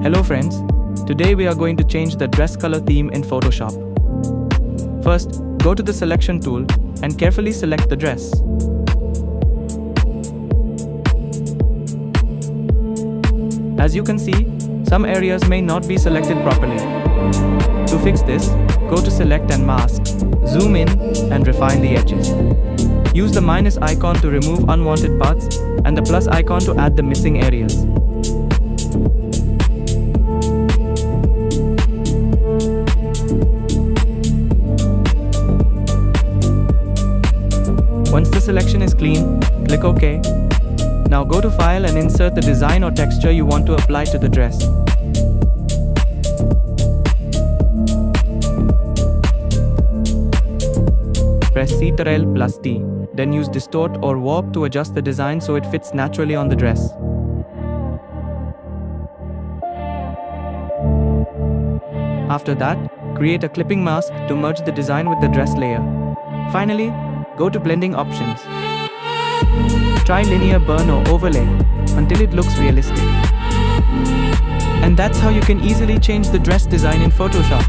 Hello friends, today we are going to change the dress color theme in Photoshop. First, go to the selection tool and carefully select the dress. As you can see, some areas may not be selected properly. To fix this, go to Select and Mask, zoom in, and refine the edges. Use the minus icon to remove unwanted parts and the plus icon to add the missing areas. Once the selection is clean, click OK. Now go to File and insert the design or texture you want to apply to the dress. Press Ctrl+T, then use Distort or Warp to adjust the design so it fits naturally on the dress. After that, create a clipping mask to merge the design with the dress layer. Finally, go to Blending Options. Try linear burn or overlay until it looks realistic. And that's how you can easily change the dress design in Photoshop.